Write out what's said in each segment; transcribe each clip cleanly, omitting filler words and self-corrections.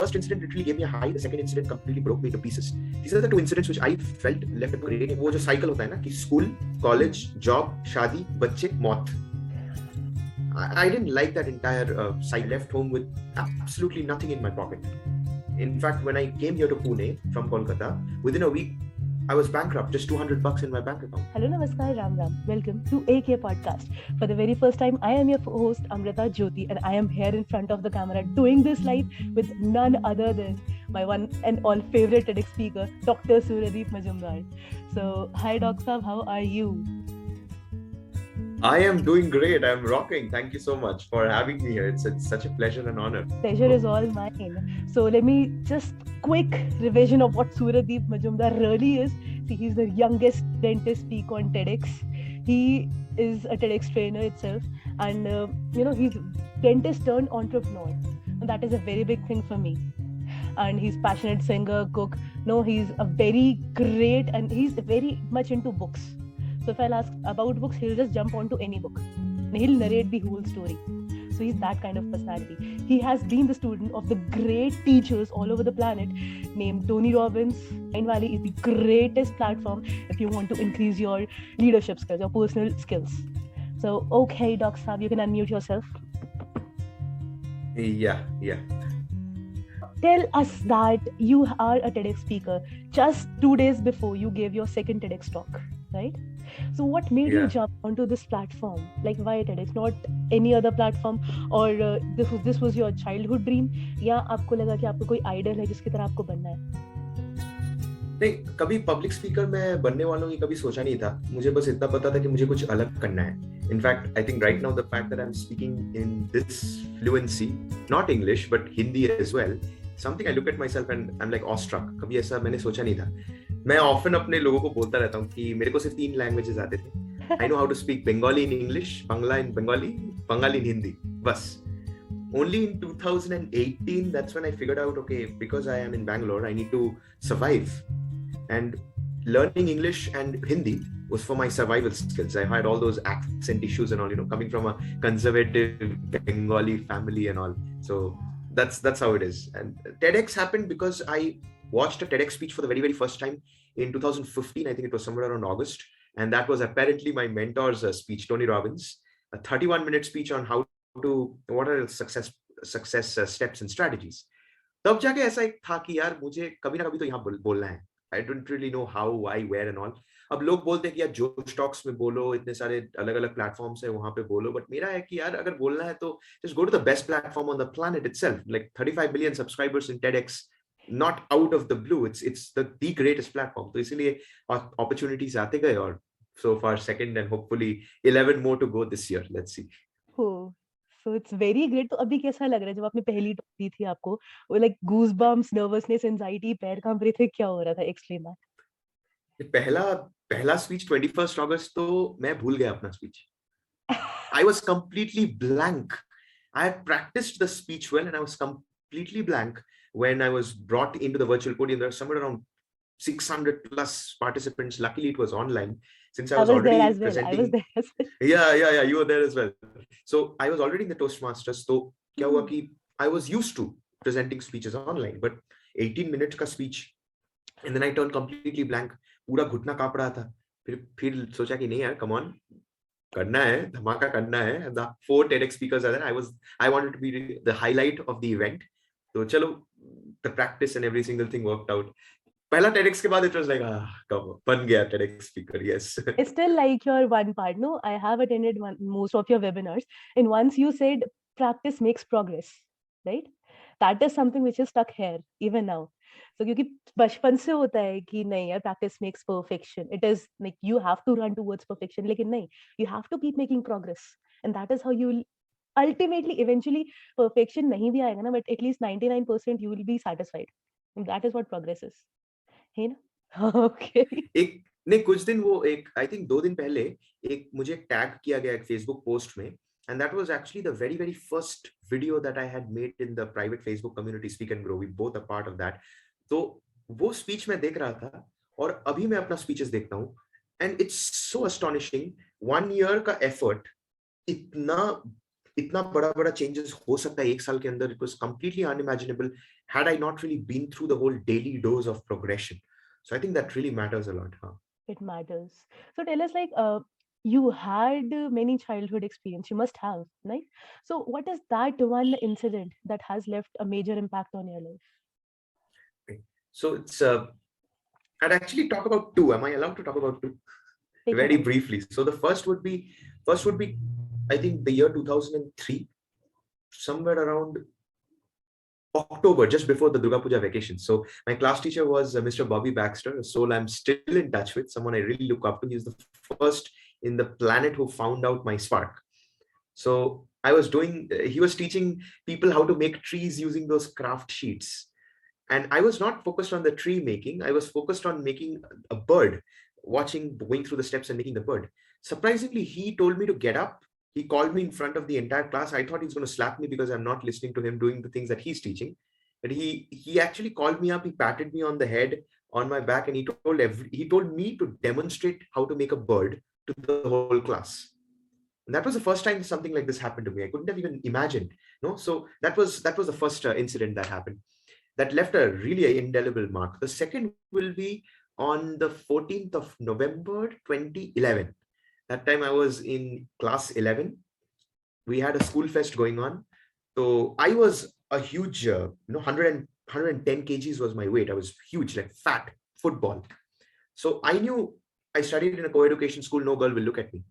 first incident literally gave me a high. The second incident completely broke me to pieces. These are the two incidents which I felt left a great. वो जो cycle होता है ना कि school, college, job, शादी, बच्चे, मौत. I didn't like that entire cycle. I left home with absolutely nothing in my pocket. In fact, when I came here to Pune from Kolkata, within a week, I was bankrupt, just $200 in my bank account. Hello, Namaskar, Ram Ram. Welcome to AK Podcast. For the very first time, I am your host, Amrita Jyoti, and I am here in front of the camera doing this live with none other than my one and all favorite TEDx speaker, Dr. Suryadeep Majumder. So, hi, Doc Saab, how are you? I am doing great. I'm rocking. Thank you so much for having me here. It's such a pleasure and honor. Pleasure is all mine. So let me just quick revision of what Suryadeep Majumder really is. See, he's the youngest dentist speaker on TEDx. He is a TEDx trainer itself, and he's dentist turned entrepreneur, and that is a very big thing for me. And he's passionate singer, cook. No, he's a very great, and he's very much into books. So if I'll ask about books, he'll just jump onto any book and he'll narrate the whole story. So he's that kind of personality. He has been the student of the great teachers all over the planet named Tony Robbins. Mind Valley is the greatest platform if you want to increase your leadership skills, your personal skills. So, okay, Doc Saab, you can unmute yourself. Yeah. Tell us that you are a TEDx speaker just 2 days before you gave your second TEDx talk, right? So what made you jump onto this platform? Like, why TEDx, not any other platform? Or this was your childhood dream? या आपको लगा कि आपको कोई idol है जिसकी तरह आपको बनना है? नहीं, कभी पब्लिक स्पीकर मैं बनने वालों की कभी सोचा नहीं था. मुझे बस इतना पता था कि मुझे कुछ अलग करना है. In fact, I think right now the fact that I'm speaking in this fluency, not English but Hindi as well, something I look at myself and I'm like awestruck. कभी ऐसा मैंने सोचा नहीं था. मैं often अपने लोगों को बोलता रहता हूँ कि मेरे को सिर्फ 3 लैंग्वेजेस आते थे. I know how to speak Bengali in English, Bangla in Bengali, Bengali in Hindi. बस. Only in 2018, that's when I figured out, okay, because I am in Bangalore, I need to survive. And learning English and Hindi was for my survival skills. I had all those accent issues and all, coming from a conservative Bengali family and all. So that's how it is. And TEDx happened because I watched a TEDx speech for the very, very first time in 2015. I think it was somewhere around August. And that was apparently my mentor's speech, Tony Robbins, a 31-minute speech on what are success steps and strategies. तब जाके ऐसा एक था कि यार मुझे कभी ना कभी तो यहाँ बोलना है. I don't really know how, why, where and all. अब लोग बोलते हैं कि यार जो स्टॉक्स में बोलो, इतने सारे अलग अलग प्लेटफॉर्म्स है वहां पे बोलो, बट मेरा है कि यार अगर बोलना है तो just go to the best platform on the planet itself. Like 35 million subscribers in TEDx, not out of the blue. It's the greatest platform. तो इसीलिए opportunities आते गए और so far second and hopefully 11 more to go this year. Let's see. Oh, so it's very great. तो अभी कैसा लग रहा है जब आपने पहली टॉक दी थी आपको? वो like goosebumps, nervousness, anxiety, पैर कांप रहे थे, क्या हो रहा था? Explain that. पहला स्पीच 21st अगस्त तो मैं भूल गया अपना speech. I was completely blank. I had practiced the speech well and I was completely blank when I was brought into the virtual podium. There were somewhere around 600 plus participants. Luckily, it was online since I was already there as well. presenting. I was there as well. Yeah, you were there as well. So I was already in the Toastmasters. So क्या हुआ कि I was used to presenting speeches online, but 18 minutes का speech, and then I turned completely blank. पूरा घुटना कांप रहा था. फिर सोचा कि नहीं यार, come on, करना है, धमाका करना है. And the 4 TEDx speakers are there. I wanted to be the highlight of the event. So चलो, the practice and every single thing worked out. पहला TEDx के बाद it was like, बन गया TEDx speaker, yes. It's still like your one part. No, I have attended most of your webinars, and once you said practice makes progress, right? That is something which is stuck here even now. So क्योंकि बचपन से होता है कि नहीं यार practice makes perfection. It is like you have to run towards perfection, लेकिन नहीं, you have to keep making progress, and that is how you will ultimately, eventually, perfection नहीं भी आएगा ना, but at least 99% you will be satisfied. And that is what progress is. है ना? Okay. कुछ दिन वो I think 2 दिन पहले मुझे टैग किया गया एक Facebook पोस्ट में, and that was actually the very, very first video that I had made in the private Facebook community, Speak and Grow. We both are part of that. तो वो speech मैं देख रहा था और अभी मैं अपना स्पीचेस देखता हूँ, and it's so astonishing. 1 year का effort इतना बड़ा changes हो सकता है एक साल के अंदर, it was completely unimaginable had I not really been through the whole daily dose of progression. So I think that really matters a lot. It matters. So tell us, like, you had many childhood experience. You must have, right? So what is that one incident that has left a major impact on your life? Okay. So it's I'd actually talk about two. Am I allowed to talk about two? Take your Very time. briefly. So the first would be I think the year 2003, somewhere around October, just before the Durga Puja vacation. So my class teacher was Mr. Bobby Baxter, a soul I'm still in touch with, someone I really look up to. He's the first in the planet who found out my spark. So he was teaching people how to make trees using those craft sheets. And I was not focused on the tree making. I was focused on making a bird, going through the steps and making the bird. Surprisingly, he told me to get up. He called me in front of the entire class. I thought he was going to slap me because I'm not listening to him doing the things that he's teaching. But he actually called me up. He patted me on the head, on my back, and he told me to demonstrate how to make a bird to the whole class. And that was the first time something like this happened to me. I couldn't have even imagined. No, so that was the first incident that happened, that left a really indelible mark. The second will be on the 14th of November 2011. That time I was in class 11. We had a school fest going on. So I was a huge, 110 kgs was my weight. I was huge, like fat football. So I knew I studied in a co-education school. No girl will look at me.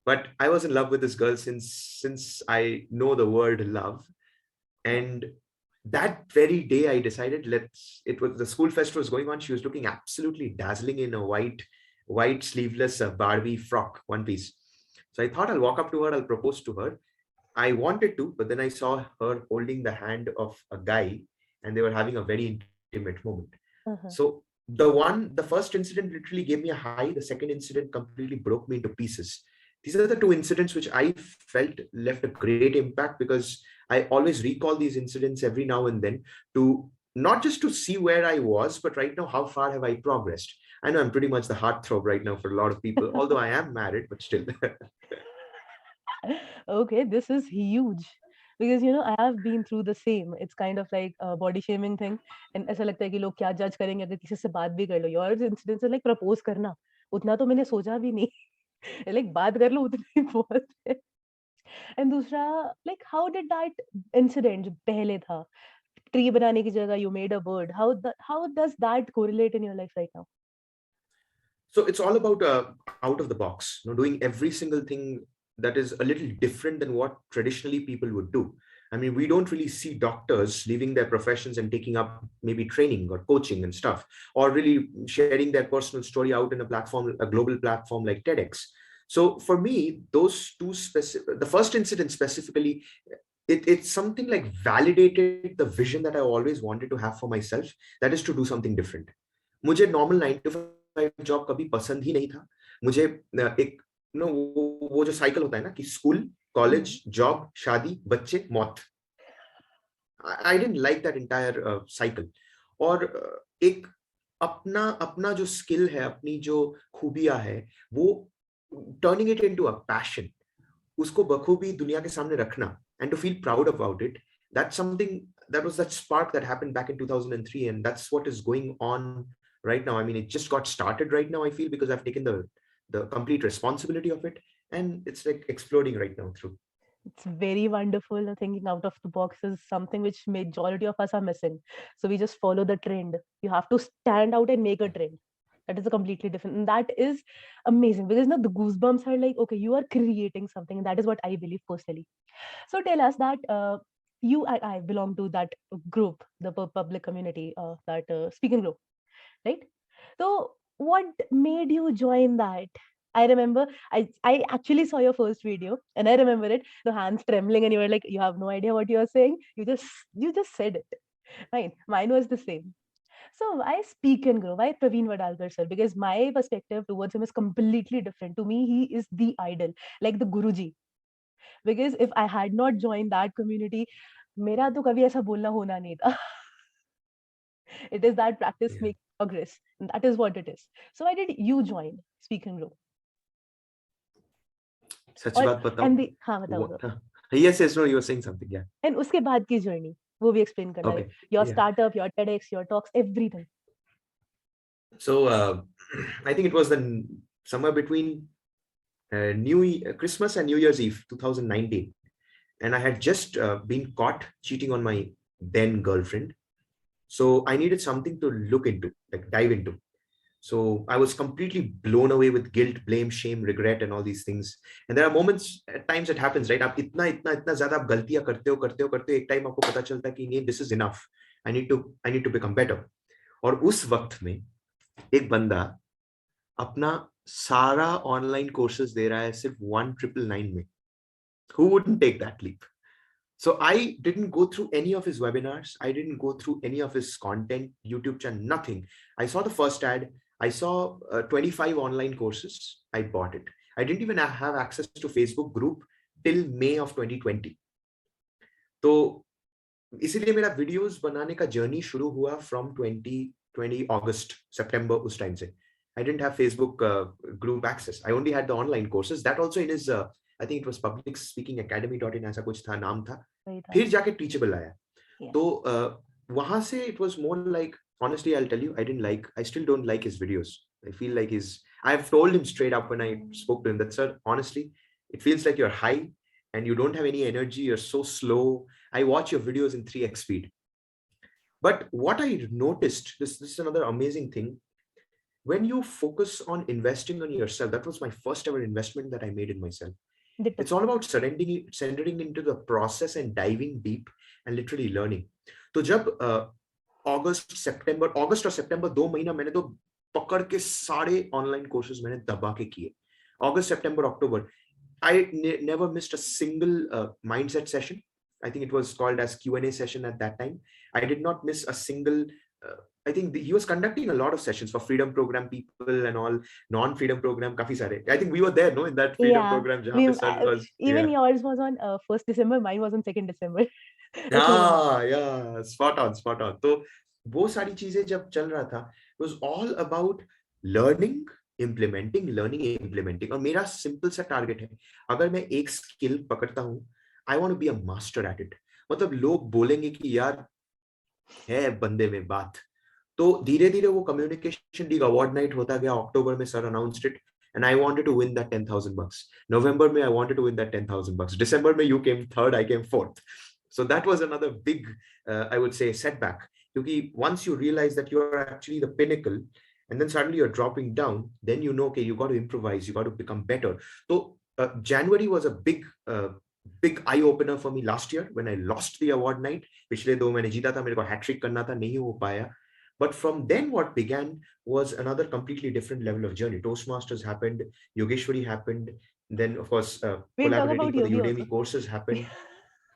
But I was in love with this girl since I know the word love. And that very day I decided, it was the school fest was going on. She was looking absolutely dazzling in a white sleeveless Barbie frock, one piece. So I thought I'll walk up to her, I'll propose to her. I wanted to, but then I saw her holding the hand of a guy and they were having a very intimate moment. Uh-huh. So the first incident literally gave me a high. The second incident completely broke me into pieces. These are the two incidents which I felt left a great impact, because I always recall these incidents every now and then, to not just to see where I was, but right now, how far have I progressed? I know I'm pretty much the heartthrob right now for a lot of people, although I am married, but still. Okay, this is huge because I have been through the same. It's kind of like a body shaming thing, and ऐसा लगता है कि लोग क्या जज करेंगे अगर किसी से बात भी कर लो. Your incidents are like propose करना, उतना तो मैंने सोचा भी नहीं. Like बात कर लो उतना ही बहुत है. And दूसरा, like how did that incident जो पहले था, ट्री बनाने की जगह you made a bird, how does that correlate in your life right now? So it's all about out of the box, doing every single thing that is a little different than what traditionally people would do. I mean, we don't really see doctors leaving their professions and taking up maybe training or coaching and stuff, or really sharing their personal story out in a global platform like TEDx. So for me, those two specific, the first incident specifically, it's something like validated the vision that I always wanted to have for myself, that is to do something different. मुझे normal 9 to 5 job कभी पसंद ही नहीं था. मुझे एक वो जो cycle होता है ना, कि स्कूल, कॉलेज, जॉब, शादी, बच्चे, मौत. I didn't like that entire cycle. और एक अपना अपना जो स्किल है, अपनी जो खूबियां है, वो turning it into a passion, उसको बखूबी दुनिया के सामने रखना, and to feel proud about it, that's something, that was that spark that happened back in 2003, and that's what is going on right now. I mean, it just got started right now, I feel, because I've taken the complete responsibility of it, and it's like exploding right now through. It's very wonderful. Thinking out of the box is something which majority of us are missing. So we just follow the trend. You have to stand out and make a trend. That is a completely different. And that is amazing because now the goosebumps are like, okay, you are creating something. And that is what I believe personally. So tell us that I belong to that group, the public community, that speaking group, right? So what made you join that? I remember I actually saw your first video and I remember it, the hands trembling and you were like, you have no idea what you're saying. You just said it. Right. Mine was the same. So why speak and grow? Why Praveen Vadalkar sir? Because my perspective towards him is completely different. To me, he is the idol, like the Guruji. Because if I had not joined that community, मेरा तो कभी ऐसा बोलना होना नहीं था. It is that practice Yeah. makes progress. And that is what it is. So why did you join Speak and Grow? सच और बात बताऊं, and the हाँ बताओ. Yes, no, you were saying something, yeah. And उसके बाद की journey वो भी एक्सप्लेन करना, Okay, like your yeah. Startup, your TEDx, your talks, everything. So I think it was somewhere between Christmas and New Year's Eve 2019, and I had just been caught cheating on my then girlfriend. So I needed something to look into, like dive into. So I was completely blown away with guilt, blame, shame, regret, and all these things. And there are moments, at times it happens, right? आप इतना ज़्यादा आप गलतियां करते हो, एक time आपको पता चलता है कि नहीं, this is enough. I need to become better. और उस वक्त में एक बंदा अपना सारा ऑनलाइन कोर्सेज दे रहा है सिर्फ 1999 में. Who wouldn't take that leap? So I didn't go through any of his webinars. I didn't go through any of his content, YouTube channel, nothing. I saw the first ad. I saw 25 online courses. I bought it. I didn't even have access to Facebook group till May of 2020. तो इसीलिए मेरा videos बनाने का journey शुरू हुआ from 2020 August, September उस time से. I didn't have Facebook group access. I only had the online courses. That also in his I think it was publicspeakingacademy.in ऐसा कुछ था, नाम था. फिर जाके Teachable आया. तो वहां से it was more like, honestly I'll tell you, I still don't like his videos. I feel like I've told him straight up when I spoke to him that, sir, honestly, it feels like you're high and you don't have any energy, you're so slow. I watch your videos in 3x speed. But what I noticed, this is another amazing thing, when you focus on investing on yourself, that was my first ever investment that I made in myself. It's all about surrendering into the process and diving deep and literally learning. तो जब अगस्त और सितंबर 2 महीना मैंने तो पकड़ के सारे online courses मैंने दबा के किए. अगस्त, सितंबर, अक्टूबर, I never missed a single mindset session. I think it was called as Q&A session at that time. I did not miss a single. I think he was conducting a lot of sessions for Freedom Program people and all, non-Freedom Program, काफी सारे. I think we were there, no, in that Freedom Program जहाँ पे sir was. Even yours was on 1st December, mine was on 2nd December. Yeah, spot on. तो वो सारी चीजें जब चल रहा था, it was all about learning, implementing. और मेरा सिंपल सा टारगेट है, अगर मैं एक स्किल पकड़ता हूँ, I want to be a master at it. मतलब लोग बोलेंगे कि यार है बंदे में बात. तो धीरे धीरे वो कम्युनिकेशन लीग अवार्ड नाइट होता गया. अक्टूबर में sir announced it and I wanted to win that $10,000. November mein I wanted to win that $10,000. December mein you came third, I came fourth. So that was another big, I would say, setback. Because once you realize that you are actually the pinnacle, and then suddenly you're dropping down, then you know, okay, you got to improvise, you got to become better. So January was a big eye opener for me last year when I lost the award night. पिछले 2 मैंने जीता था, मेरे को hat trick करना था, नहीं हो पाया. But from then what began was another completely different level of journey. Toastmasters happened, Yogeshwari happened, then of course collaborating for the Udemy courses happened.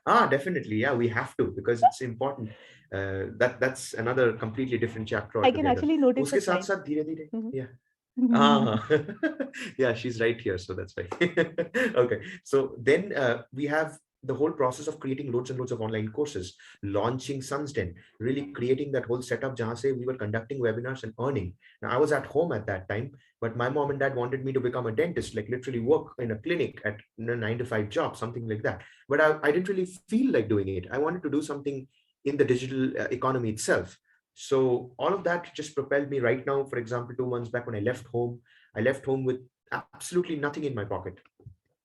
Definitely, yeah, we have to, because it's important. That's another completely different chapter altogether. I can actually notice उसके साथ साथ धीरे-धीरे, yeah. Yeah, she's right here, so that's why. Okay, so then we have the whole process of creating loads and loads of online courses, launching Sunsden, really creating that whole setup jahan se we were conducting webinars and earning. Now I was at home at that time, but my mom and dad wanted me to become a dentist, like literally work in a clinic at a 9-to-5 job, something like that. But I didn't really feel like doing it. I wanted to do something in the digital economy itself. So all of that just propelled me right now. For example, 2 months back when I left home with absolutely nothing in my pocket.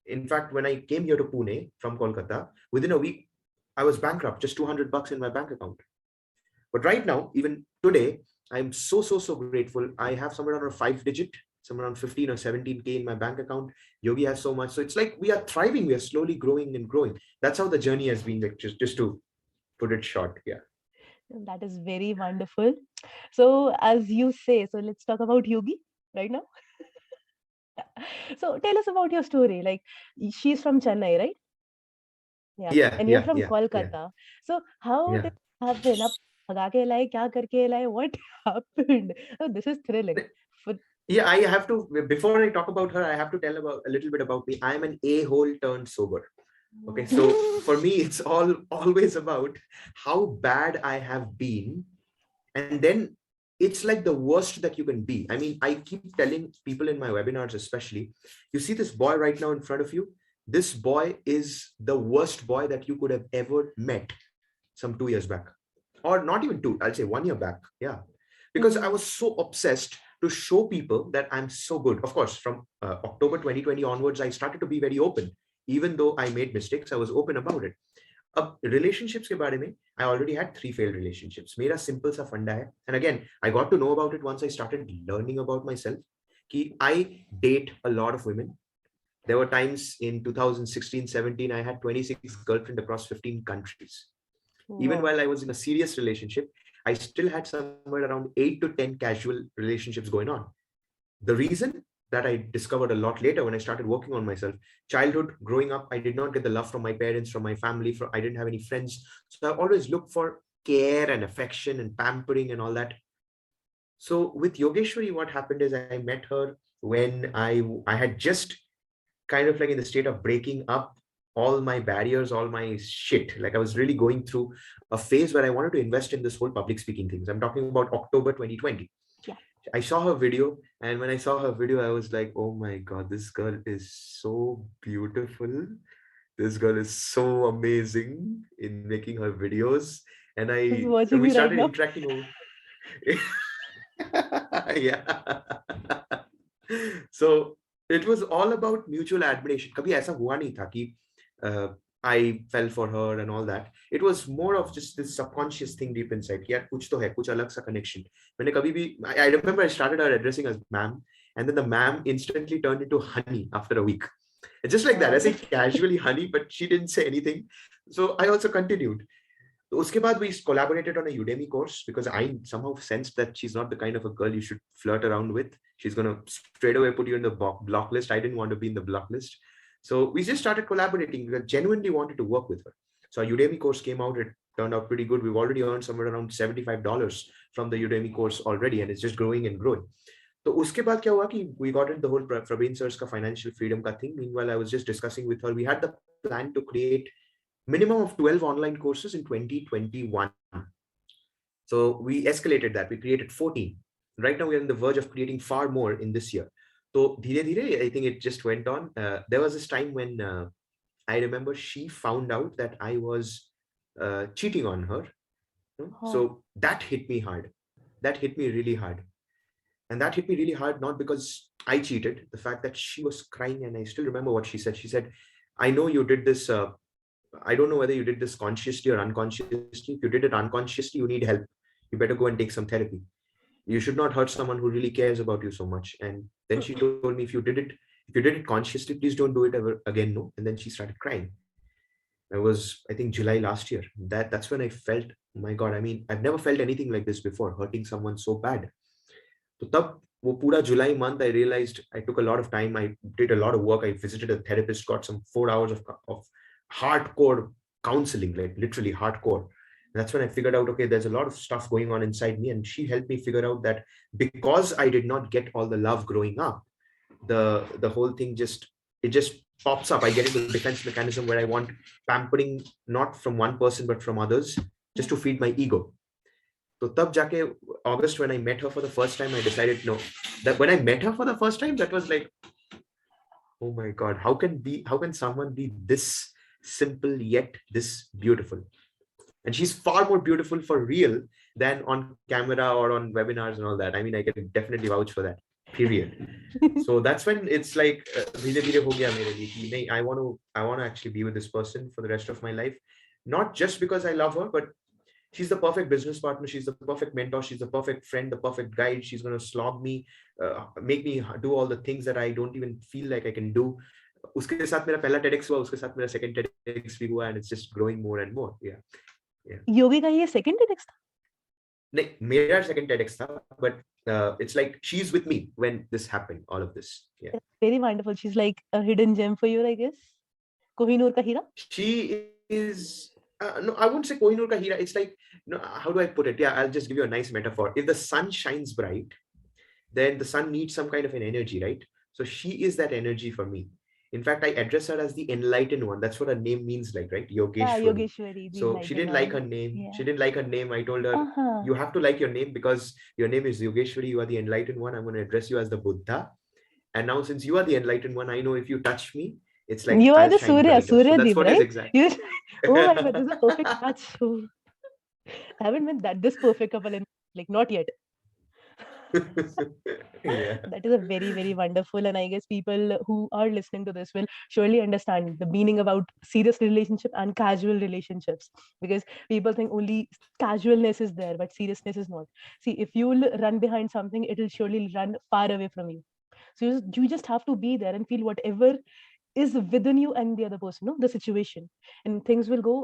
In fact, when I came here to Pune from Kolkata, within a week, I was bankrupt, just $200 in my bank account. But right now, even today, I'm so grateful. I have somewhere around 5-digit, somewhere around 15 or 17K in my bank account. Yogi has so much. So it's like we are thriving. We are slowly growing and growing. That's how the journey has been, like, just to put it short. Yeah. That is very wonderful. So as you say, so let's talk about Yogi right now. So tell us about your story. Like, she's from Chennai, right? Yeah. And you're from Kolkata. So how did it happen? Up bhaga ke laye, kya karke laye, what happened? Oh, this is thrilling. Yeah, I have to, before I talk about her, I have to tell a little bit about me. I'm an a-hole turned sober. Okay, so for me, it's always about how bad I have been, and then it's like the worst that you can be. I mean, I keep telling people in my webinars, especially, you see this boy right now in front of you. this boy is the worst boy that you could have ever met some 2 years back, or not even two, I'll say 1 year back. Yeah. Because I was so obsessed to show people that I'm so good. Of course, from October 2020 onwards, I started to be very open. Even though I made mistakes, I was open about it. अब relationships के बारे में, I already had 3 failed relationships. मेरा simple सा फंडा है. And again, I got to know about it once I started learning about myself. कि I date a lot of women. There were times in 2016-17, I had 26 girlfriends across 15 countries. Even while I was in a serious relationship, I still had somewhere around 8 to 10 casual relationships going on. The reason that I discovered a lot later when I started working on myself, childhood, growing up, I did not get the love from my parents, from my family, I didn't have any friends. So I always looked for care and affection and pampering and all that. So with Yogeshwari, what happened is I met her when I had just kind of like in the state of breaking up all my barriers, all my shit. Like I was really going through a phase where I wanted to invest in this whole public speaking things. I'm talking about October 2020. Yeah. I saw her video, and when I saw her video, I was like, oh my God, this girl is so beautiful. This girl is so amazing in making her videos. And She's watching we you right started now. interacting over. Yeah. So it was all about mutual admiration. कभी ऐसा हुआ नहीं था कि I fell for her and all that. It was more of just this subconscious thing deep inside. कि यार कुछ तो है, कुछ अलग सा connection. मैंने कभी भी, I remember I started her addressing as ma'am, and then the ma'am instantly turned into honey after a week. And just like that, I said casually honey, but she didn't say anything. So I also continued. So उसके बाद we collaborated on a Udemy course because I somehow sensed that she's not the kind of a girl you should flirt around with. She's going to straight away put you in the block list. I didn't want to be in the block list. So we just started collaborating. We genuinely wanted to work with her. So our Udemy course came out. It turned out pretty good. We've already earned somewhere around $75 from the Udemy course already, and it's just growing and growing. So उसके बाद क्या हुआ कि we got into the whole Praveen sir's का financial freedom का thing. Meanwhile, I was just discussing with her. We had the plan to create minimum of 12 online courses in 2021. So we escalated that. We created 14. Right now, we're on the verge of creating far more in this year. So dhire dhire, I think it just went on. There was this time when I remember she found out that I was cheating on her. So that hit me hard. That hit me really hard. And that hit me really hard, not because I cheated, the fact that she was crying, and I still remember what she said. She said, I know you did this. I don't know whether you did this consciously or unconsciously. If you did it unconsciously, you need help. You better go and take some therapy. You should not hurt someone who really cares about you so much. And then she told me, if you did it consciously, please don't do it ever again. No. And then she started crying. It was, I think, July last year. That's when I felt, oh my God, I mean, I've never felt anything like this before, hurting someone so bad. So tab wo pura July month, I realized I took a lot of time. I did a lot of work. I visited a therapist, got some 4 hours of hardcore counseling, like literally hardcore. That's when I figured out, okay, there's a lot of stuff going on inside me. And she helped me figure out that because I did not get all the love growing up, the whole thing just pops up. I get into the defense mechanism where I want pampering, not from one person, but from others, just to feed my ego. So tab jaake August, when I met her for the first time, I decided, no, that when I met her for the first time, that was like, oh my God, how can someone be this simple yet this beautiful? And she's far more beautiful for real than on camera or on webinars and all that. I mean, I can definitely vouch for that, period. So that's when it's like, धीरे धीरे हो गया मेरे लिए कि नहीं, I want to actually be with this person for the rest of my life. Not just because I love her, but she's the perfect business partner. She's the perfect mentor. She's the perfect friend, the perfect guide. She's going to slog me, make me do all the things that I don't even feel like I can do. उसके साथ मेरा पहला TEDx हुआ, उसके साथ मेरा second TEDx भी हुआ, and it's just growing more and more. Yeah. योगी का ये second TEDx था? नहीं, मेरा second TEDx था, but it's like she's with me when this happened, all of this. Yeah. Very wonderful. She's like a hidden gem for you, I guess. Kohinoor ka hira? She is, no, I wouldn't say Kohinoor ka hira. It's like, no, how do I put it? Yeah, I'll just give you a nice metaphor. If the sun shines bright, then the sun needs some kind of an energy, right? So she is that energy for me. In fact, I address her as the enlightened one. That's what her name means, like, right? Yogeshwari. Yeah, Yogeshwari. So she didn't like her name. Yeah. She didn't like her name. I told her, you have to like your name because your name is Yogeshwari. You are the enlightened one. I'm going to address you as the Buddha. And now since you are the enlightened one, I know if you touch me, It's like You are I'll the shine brighter. So that's Suryadeep, what is right? exact. You, oh my God, this is a perfect match. Oh, I haven't met this perfect couple in, like, not yet. Yeah. That is a very, very wonderful, and I guess people who are listening to this will surely understand the meaning about serious relationship and casual relationships, because people think only casualness is there, but seriousness is not. See, if you will run behind something, it will surely run far away from you. So you just have to be there and feel whatever is within you and the other person, no, the situation, and things will go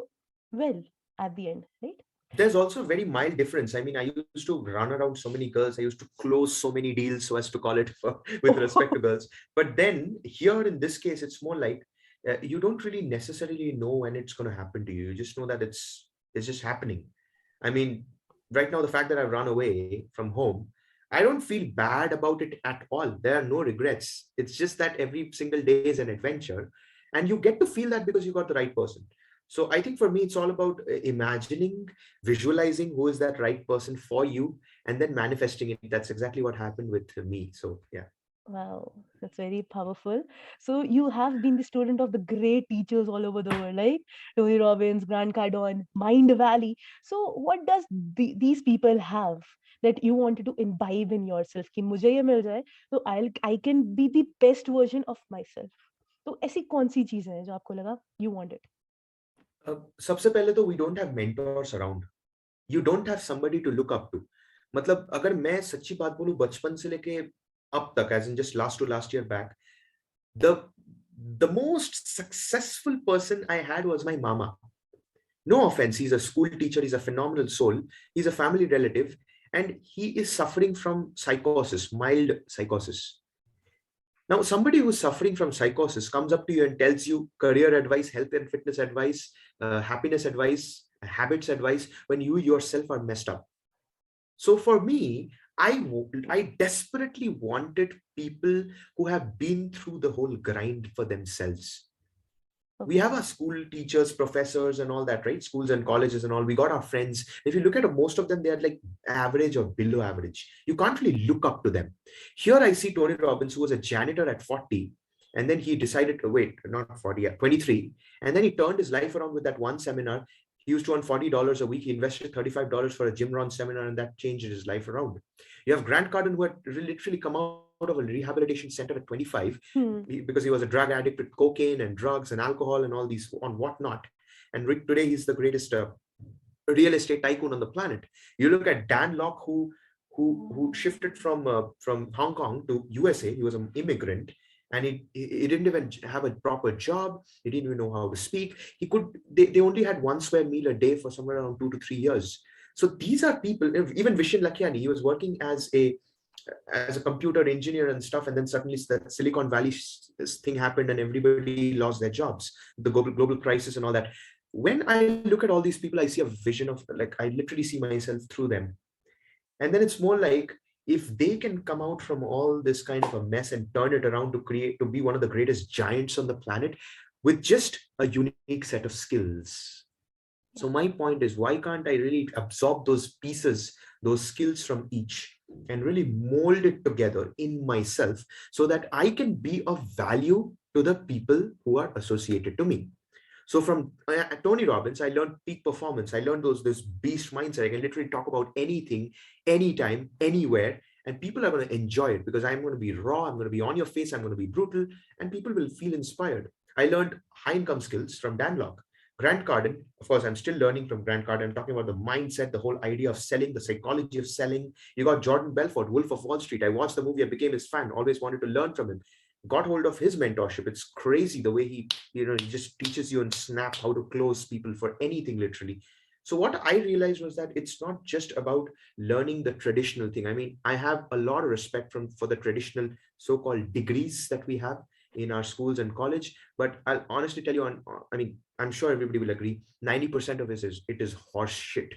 well at the end, right? There's also a very mild difference. I mean, I used to run around so many girls. I used to close so many deals, so as to call it, with respect to girls. But then here in this case, it's more like you don't really necessarily know when it's going to happen to you. You just know that it's just happening. I mean, right now, the fact that I've run away from home, I don't feel bad about it at all. There are no regrets. It's just that every single day is an adventure, and you get to feel that because you got the right person. So I think for me, it's all about imagining, visualizing who is that right person for you, and then manifesting it. That's exactly what happened with me. So yeah. Wow, that's very powerful. So you have been the student of the great teachers all over the world, like Tony Robbins, Grant Cardone, Mind Valley. So what does these people have that you wanted to imbibe in yourself? कि मुझे ये मिल जाए, तो I can be the best version of myself. तो ऐसी कौन सी चीजें हैं जो आपको लगा you want it? सबसे पहले तो we don't have mentors around. You don't have somebody to look up to. मतलब अगर मैं सच्ची बात बोलूं, बचपन से लेके अब तक, as in just last to last year back, the the most successful person I had was my mama. No offense, he's a school teacher, he's a phenomenal soul, he's a family relative, and he is suffering from psychosis, mild psychosis. Now, somebody who's suffering from psychosis comes up to you and tells you career advice, health and fitness advice, happiness advice, habits advice, when you yourself are messed up. So for me, I desperately wanted people who have been through the whole grind for themselves. We Okay. have our school teachers, professors, and all that, right? Schools and colleges and all. We got our friends. If you look at most of them, they are like average or below average. You can't really look up to them. Here I see Tony Robbins, who was a janitor at 40, and then he decided to wait, not 40, yeah, 23. And then he turned his life around with that one seminar. He used to earn $40 a week. He invested $35 for a Jim Rohn seminar, and that changed his life around. You have Grant Cardone, who had literally come out of a rehabilitation center at 25 because he was a drug addict with cocaine and drugs and alcohol and all these on whatnot. And today he's the greatest real estate tycoon on the planet. You look at Dan Locke, who shifted from Hong Kong to USA. He was an immigrant, and he didn't even have a proper job. He didn't even know how to speak. They only had one square meal a day for somewhere around 2 to 3 years. So these are people. Even Vishen Lakhiani, he was working as a computer engineer and stuff, and then suddenly that Silicon Valley thing happened and everybody lost their jobs, the global crisis and all that. When I look at all these people, I see a vision of, like, I literally see myself through them. And then it's more like, if they can come out from all this kind of a mess and turn it around to be one of the greatest giants on the planet with just a unique set of skills. So my point is, why can't I really absorb those pieces, those skills from each, and really mold it together in myself so that I can be of value to the people who are associated to me? So from Tony Robbins, I learned peak performance. I learned this beast mindset. I can literally talk about anything, anytime, anywhere, and people are going to enjoy it because I'm going to be raw. I'm going to be on your face. I'm going to be brutal, and people will feel inspired. I learned high income skills from Dan Locke. Grant Cardone, of course, I'm still learning from Grant Cardone. I'm talking about the mindset, the whole idea of selling, the psychology of selling. You got Jordan Belfort, Wolf of Wall Street. I watched the movie. I became his fan. Always wanted to learn from him. Got hold of his mentorship. It's crazy the way he just teaches you in snap how to close people for anything, literally. So what I realized was that it's not just about learning the traditional thing. I mean, I have a lot of respect for the traditional so-called degrees that we have in our schools and college, but I'll honestly tell you, I mean, I'm sure everybody will agree, 90% of it is horse shit.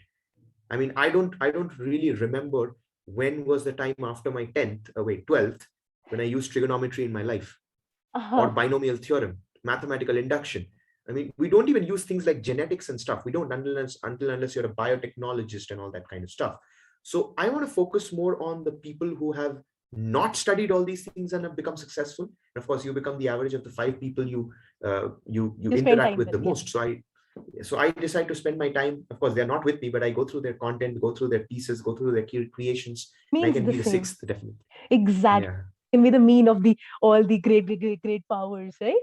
I mean, I don't really remember when was the time after my 12th, when I used trigonometry in my life, or binomial theorem, mathematical induction. I mean, we don't even use things like genetics and stuff. We don't unless you're a biotechnologist and all that kind of stuff. So I want to focus more on the people who have not studied all these things and have become successful. And of course, you become the average of the 5 people you interact with the most. So I decide to spend my time. Of course, they're not with me, but I go through their content, go through their pieces, go through their creations. And I can be the sixth, definitely. Exactly. Yeah. Can be the mean of all the great powers, right?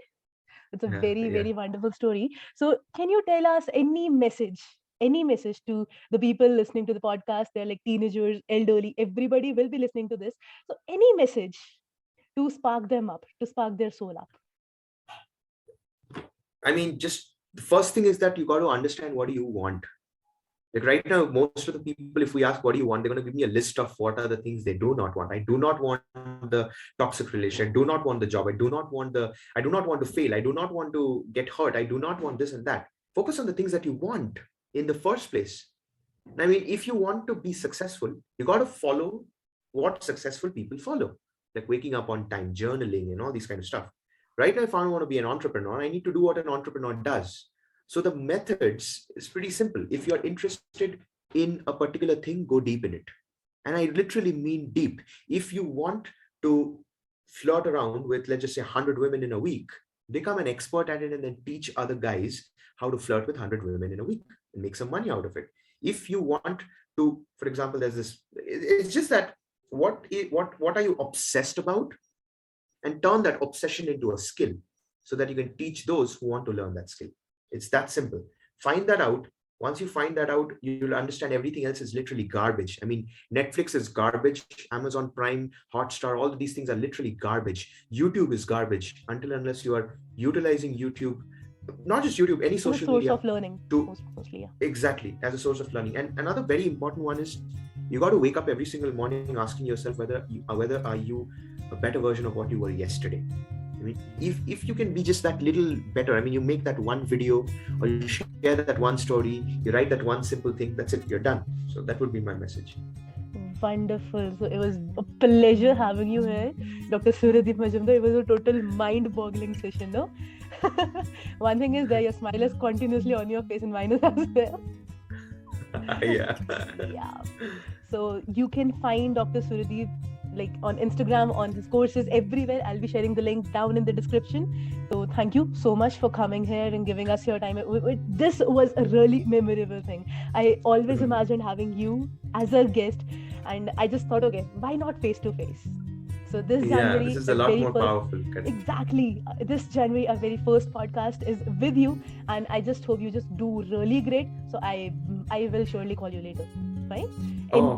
It's a very wonderful story. So can you tell us any message to the people listening to the podcast? They're like teenagers, elderly, everybody will be listening to this. So any message to spark them up, to spark their soul up? I mean, just the first thing is that you got to understand what do you want. Like right now, most of the people, if we ask what do you want, they're going to give me a list of what are the things they do not want. I do not want the toxic relation. I do not want the job. I do not want to fail. I do not want to get hurt. I do not want this and that. Focus on the things that you want in the first place. I mean, if you want to be successful, you got to follow what successful people follow, like waking up on time, journaling, and all these kind of stuff. Right now, if I want to be an entrepreneur, I need to do what an entrepreneur does. So the methods is pretty simple. If you're interested in a particular thing, go deep in it. And I literally mean deep. If you want to flirt around with, let's just say 100 women in a week, become an expert at it and then teach other guys how to flirt with 100 women in a week and make some money out of it. If you want to, for example, there's this, it's just that what are you obsessed about? And turn that obsession into a skill so that you can teach those who want to learn that skill. It's that simple. Find that out. Once you find that out, you'll understand everything else is literally garbage. I mean, Netflix is garbage, Amazon Prime, Hotstar, all of these things are literally garbage. YouTube is garbage until unless you are utilizing YouTube, not just YouTube, any social media. Source of learning. Exactly, as a source of learning. And another very important one is you got to wake up every single morning asking yourself whether are you a better version of what you were yesterday. I mean, if you can be just that little better, I mean, you make that one video or you share that one story, you write that one simple thing, that's it, you're done. So that would be my message. Wonderful. So it was a pleasure having you here, Dr. Suryadeep Majumder. It was a total mind-boggling session, no? One thing is that your smile is continuously on your face and mine is as well. Yeah. So you can find Dr. Suryadeep like on Instagram, on his courses, everywhere. I'll be sharing the link down in the description. So thank you so much for coming here and giving us your time. This was a really memorable thing. I always imagined having you as a guest, and I just thought, okay, why not face to face? So this January, this is a lot more powerful. Exactly. This January, our very first podcast is with you, and I just hope you just do really great. So I will surely call you later, right?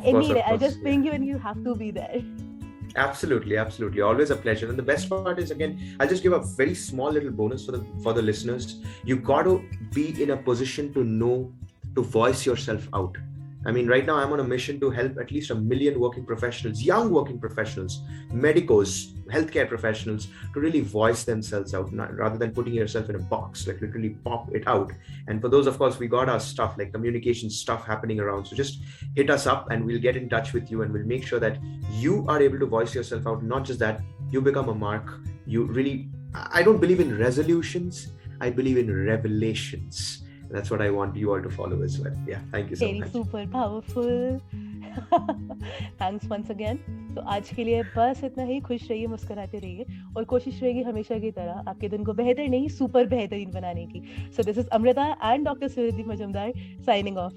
Anyway, I'll just ping you, and you have to be there. Absolutely. Always a pleasure. And the best part is, again, I'll just give a very small little bonus for the listeners. You got to be in a position to know to voice yourself out. I mean, right now I'm on a mission to help at least 1 million working professionals, young working professionals, medicos, healthcare professionals to really voice themselves out, rather than putting yourself in a box, like literally pop it out. And for those, of course, we got our stuff like communication stuff happening around. So just hit us up and we'll get in touch with you and we'll make sure that you are able to voice yourself out. Not just that, you become a mark. I don't believe in resolutions. I believe in revelations. That's what I want you all to follow as well. Yeah, thank you so much. Super powerful. Thanks once again. तो आज के लिए बस इतना ही. खुश रहिए, मुस्कुराते रहिए और कोशिश रहेगी हमेशा की तरह आपके दिन को बेहतर नहीं सुपर बेहतरीन बनाने की. So this is Amrita and Dr. Suryadeep Majumder signing off.